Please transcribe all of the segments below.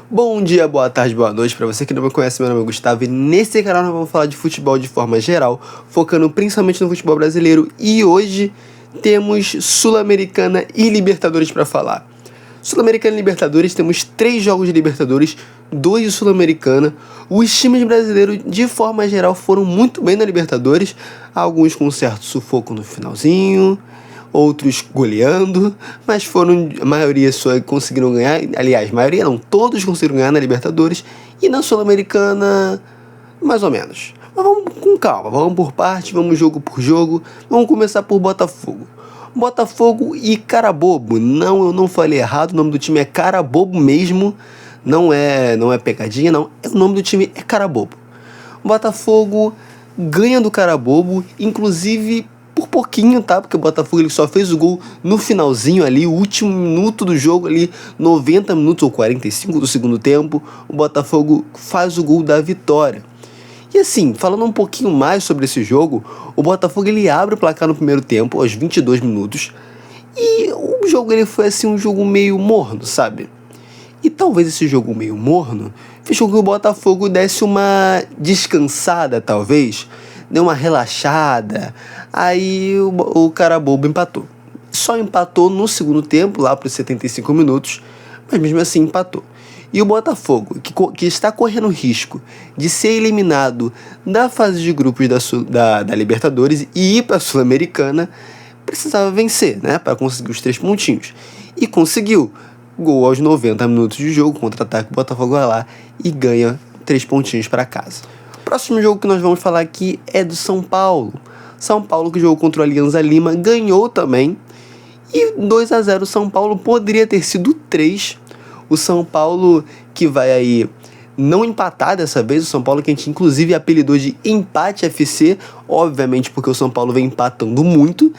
Bom dia, boa tarde, boa noite. Para você que não me conhece, meu nome é Gustavo e nesse canal nós vamos falar de futebol de forma geral, focando principalmente no futebol brasileiro. E hoje temos Sul-Americana e Libertadores para falar. Sul-Americana e Libertadores, temos 3 jogos de Libertadores, 2 de Sul-Americana. Os times brasileiros, de forma geral, foram muito bem na Libertadores, alguns com um certo sufoco no finalzinho, outros goleando, mas a maioria só conseguiram ganhar, aliás, maioria não, todos conseguiram ganhar na Libertadores, e na Sul-Americana, mais ou menos. Mas vamos com calma, vamos por parte, vamos jogo por jogo, vamos começar por Botafogo. Botafogo e Carabobo, não, eu não falei errado, o nome do time é Carabobo mesmo, não é pegadinha, não, o nome do time é Carabobo. Botafogo ganha do Carabobo, inclusive por pouquinho, tá? Porque o Botafogo ele só fez o gol no finalzinho ali, o último minuto do jogo ali, 90 minutos ou 45 do segundo tempo, o Botafogo faz o gol da vitória. E assim, falando um pouquinho mais sobre esse jogo, o Botafogo ele abre o placar no primeiro tempo, aos 22 minutos, e o jogo ele foi assim um jogo meio morno, sabe? E talvez esse jogo meio morno fez com que o Botafogo desse uma descansada, talvez, deu uma relaxada, aí o Carabobo empatou. Só empatou no segundo tempo, lá para os 75 minutos, mas mesmo assim empatou. E o Botafogo, que está correndo risco de ser eliminado da fase de grupos da Libertadores e ir para a Sul-Americana, precisava vencer, né, para conseguir os 3 pontinhos. E conseguiu. Gol aos 90 minutos de jogo, contra-ataque, o Botafogo vai lá e ganha 3 pontinhos para casa. O próximo jogo que nós vamos falar aqui é do São Paulo. São Paulo, que jogou contra o Alianza Lima, ganhou também. E 2-0, o São Paulo poderia ter sido 3. O São Paulo que vai aí não empatar dessa vez, o São Paulo que a gente inclusive apelidou de Empate FC, obviamente porque o São Paulo vem empatando muito.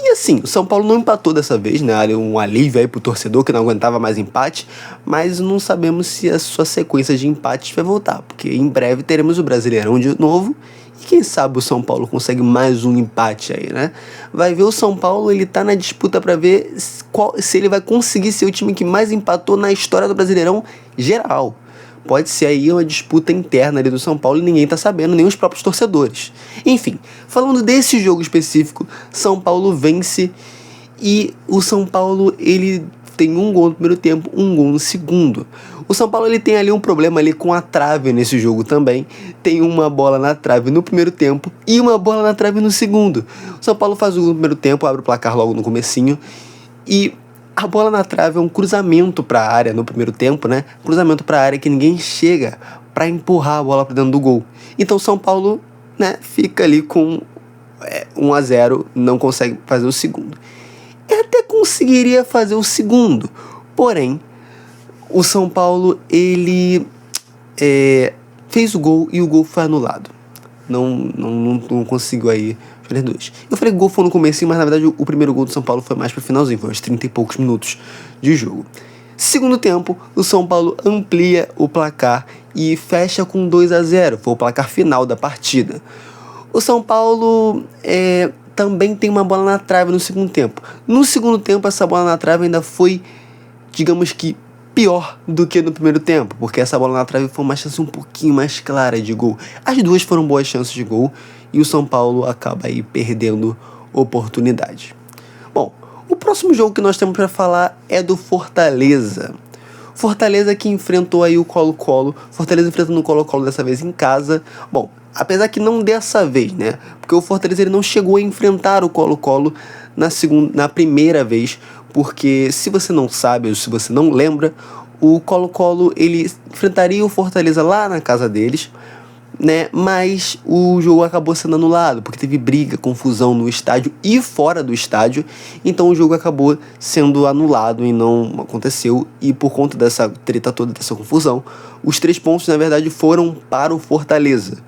E assim, o São Paulo não empatou dessa vez, né? Um alívio aí pro torcedor que não aguentava mais empate, mas não sabemos se a sua sequência de empates vai voltar, porque em breve teremos o Brasileirão de novo. E quem sabe o São Paulo consegue mais um empate aí, né? Vai ver o São Paulo, ele tá na disputa para ver se ele vai conseguir ser o time que mais empatou na história do Brasileirão geral. Pode ser aí uma disputa interna ali do São Paulo e ninguém tá sabendo, nem os próprios torcedores. Enfim, falando desse jogo específico, São Paulo vence e o São Paulo, ele tem um gol no primeiro tempo, um gol no segundo. O São Paulo ele tem ali um problema ali com a trave nesse jogo também. Tem uma bola na trave no primeiro tempo e uma bola na trave no segundo. O São Paulo faz o gol no primeiro tempo, abre o placar logo no comecinho e a bola na trave é um cruzamento para a área no primeiro tempo, né? Cruzamento para a área que ninguém chega para empurrar a bola para dentro do gol. Então o São Paulo, né, fica ali com 1-0, não consegue fazer o segundo. Eu até conseguiria fazer o segundo, porém, o São Paulo, ele fez o gol e o gol foi anulado. Não conseguiu aí fazer 2. Eu falei que o gol foi no comecinho, mas na verdade o primeiro gol do São Paulo foi mais pro finalzinho, foi aos 30 e poucos minutos de jogo. Segundo tempo, o São Paulo amplia o placar e fecha com 2-0, foi o placar final da partida. O São Paulo também tem uma bola na trave no segundo tempo. No segundo tempo, essa bola na trave ainda foi, digamos que, pior do que no primeiro tempo, porque essa bola na trave foi uma chance um pouquinho mais clara de gol. As duas foram boas chances de gol e o São Paulo acaba aí perdendo oportunidade. Bom, o próximo jogo que nós temos para falar é do Fortaleza. Fortaleza que enfrentou aí o Colo-Colo. Fortaleza enfrentando o Colo-Colo dessa vez em casa. Bom, apesar que não dessa vez, né? Porque o Fortaleza ele não chegou a enfrentar o Colo-Colo na primeira vez, porque se você não sabe ou se você não lembra, o Colo-Colo ele enfrentaria o Fortaleza lá na casa deles, né? Mas o jogo acabou sendo anulado, porque teve briga, confusão no estádio e fora do estádio, então o jogo acabou sendo anulado e não aconteceu, e por conta dessa treta toda, dessa confusão, os 3 pontos na verdade foram para o Fortaleza.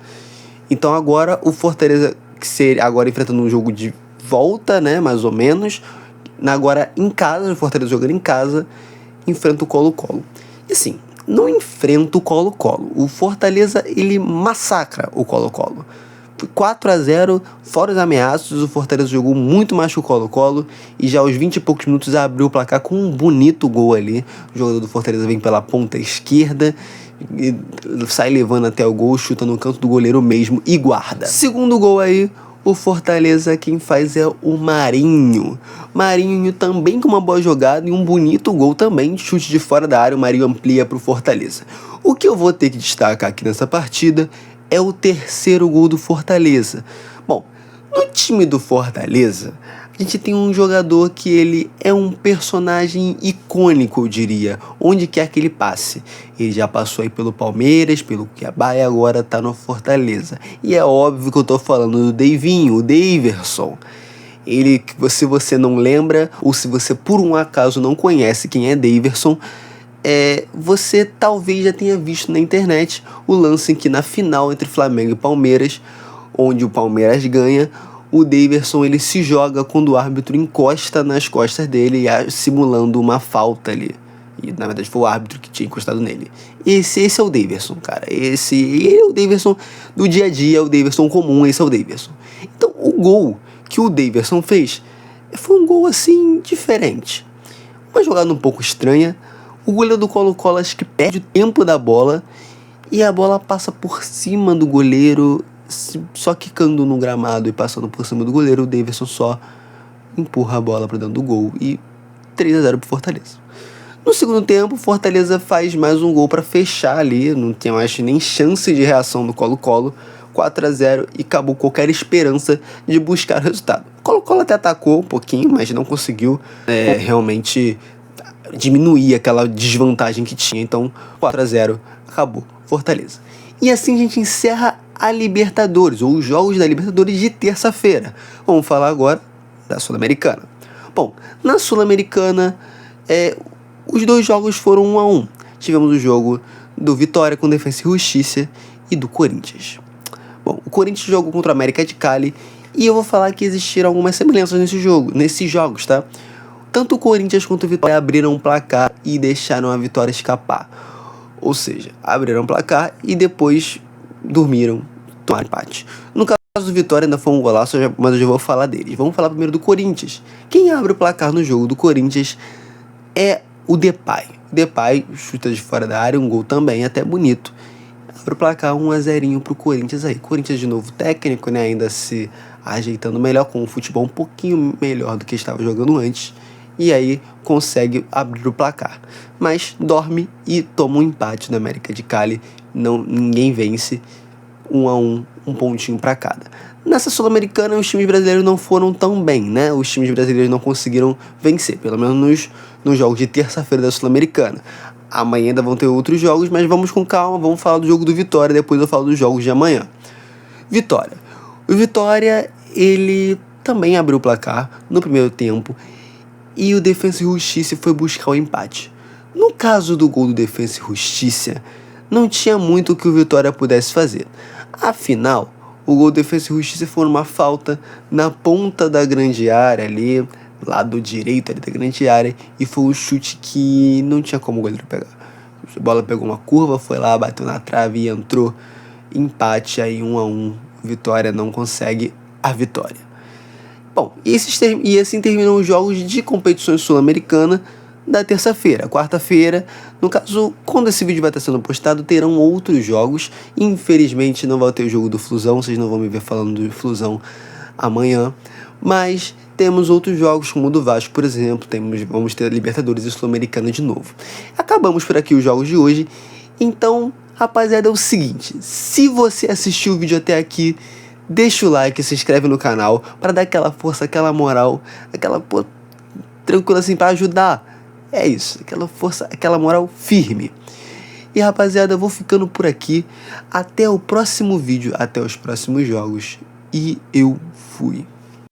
Então agora o Fortaleza, agora enfrentando um jogo de volta, né, mais ou menos, agora em casa, o Fortaleza jogando em casa, enfrenta o Colo-Colo. E assim, não enfrenta o Colo-Colo. O Fortaleza, ele massacra o Colo-Colo. 4-0, fora os ameaços, o Fortaleza jogou muito mais que o Colo-Colo e já aos 20 e poucos minutos abriu o placar com um bonito gol ali. O jogador do Fortaleza vem pela ponta esquerda e sai levando até o gol, chuta no canto do goleiro mesmo e guarda. Segundo gol aí, o Fortaleza quem faz é o Marinho. Marinho também com uma boa jogada e um bonito gol também, chute de fora da área, o Marinho amplia para o Fortaleza. O que eu vou ter que destacar aqui nessa partida é o terceiro gol do Fortaleza. Bom, no time do Fortaleza, a gente tem um jogador que ele é um personagem icônico, eu diria, onde quer que ele passe. Ele já passou aí pelo Palmeiras, pelo Cuiabá e agora tá no Fortaleza. E é óbvio que eu tô falando do Deivinho, o Daverson. Ele, se você não lembra, ou se você por um acaso não conhece quem é Daverson, você talvez já tenha visto na internet o lance em que na final entre Flamengo e Palmeiras, onde o Palmeiras ganha, o Daverson ele se joga quando o árbitro encosta nas costas dele, simulando uma falta ali. E na verdade foi o árbitro que tinha encostado nele. Esse é o Daverson, cara. Ele é o Daverson do dia a dia, é o Daverson comum, esse é o Daverson. Então o gol que o Daverson fez foi um gol assim diferente. Uma jogada um pouco estranha. O goleiro do Colo-Colo acho que perde o tempo da bola e a bola passa por cima do goleiro, só quicando no gramado e passando por cima do goleiro. O Daverson só empurra a bola para dentro do gol e 3-0 pro Fortaleza. No segundo tempo, o Fortaleza faz mais um gol para fechar ali, não tinha mais nem chance de reação do Colo-Colo, 4-0 e acabou qualquer esperança de buscar o resultado. O Colo-Colo até atacou um pouquinho, mas não conseguiu realmente diminuir aquela desvantagem que tinha. Então 4-0, acabou, Fortaleza. E assim a gente encerra a Libertadores, ou os jogos da Libertadores de terça-feira. Vamos falar agora da Sul-Americana. Bom, na Sul-Americana, os dois jogos foram 1-1. Tivemos o jogo do Vitória com Defensa e Justiça e do Corinthians. Bom, o Corinthians jogou contra o América de Cali e eu vou falar que existiram algumas semelhanças nesses jogos, tá? Tanto o Corinthians quanto o Vitória abriram um placar e deixaram a vitória escapar. Ou seja, abriram o placar e depois dormiram, tomaram empate. No caso do Vitória ainda foi um golaço, mas eu já vou falar deles. Vamos falar primeiro do Corinthians. Quem abre o placar no jogo do Corinthians é o Depay. O Depay chuta de fora da área, um gol também até bonito. Abre o placar 1-0 pro Corinthians aí. Corinthians de novo técnico, né? Ainda se ajeitando melhor, com um futebol um pouquinho melhor do que estava jogando antes. E aí consegue abrir o placar. Mas dorme e toma um empate na América de Cali. Ninguém vence. 1-1, um pontinho para cada. Nessa Sul-Americana, os times brasileiros não foram tão bem, né? Os times brasileiros não conseguiram vencer, pelo menos nos jogos de terça-feira da Sul-Americana. Amanhã ainda vão ter outros jogos, mas vamos com calma, vamos falar do jogo do Vitória, depois eu falo dos jogos de amanhã. Vitória. O Vitória, ele também abriu o placar no primeiro tempo e o Defensa e Justiça foi buscar o empate. No caso do gol do Defensa e Justiça, não tinha muito que o Vitória pudesse fazer. Afinal, o gol do Defensa e Justiça foi uma falta na ponta da grande área ali, lado direito ali da grande área, e foi um chute que não tinha como o goleiro pegar. A bola pegou uma curva, foi lá, bateu na trave e entrou. Empate aí 1-1. Vitória não consegue a vitória. Bom, e assim terminam os jogos de competições sul-americanas da terça-feira. Quarta-feira, no caso, quando esse vídeo vai estar sendo postado, terão outros jogos. Infelizmente não vai ter o jogo do Flusão, vocês não vão me ver falando do Flusão amanhã. Mas temos outros jogos, como o do Vasco, por exemplo. Vamos ter a Libertadores e Sul-Americana de novo. Acabamos por aqui os jogos de hoje. Então, rapaziada, é o seguinte. Se você assistiu o vídeo até aqui, deixa o like, se inscreve no canal para dar aquela força, aquela moral, tranquilo assim, para ajudar. É isso, aquela força, aquela moral firme. E rapaziada, eu vou ficando por aqui. Até o próximo vídeo, até os próximos jogos. E eu fui.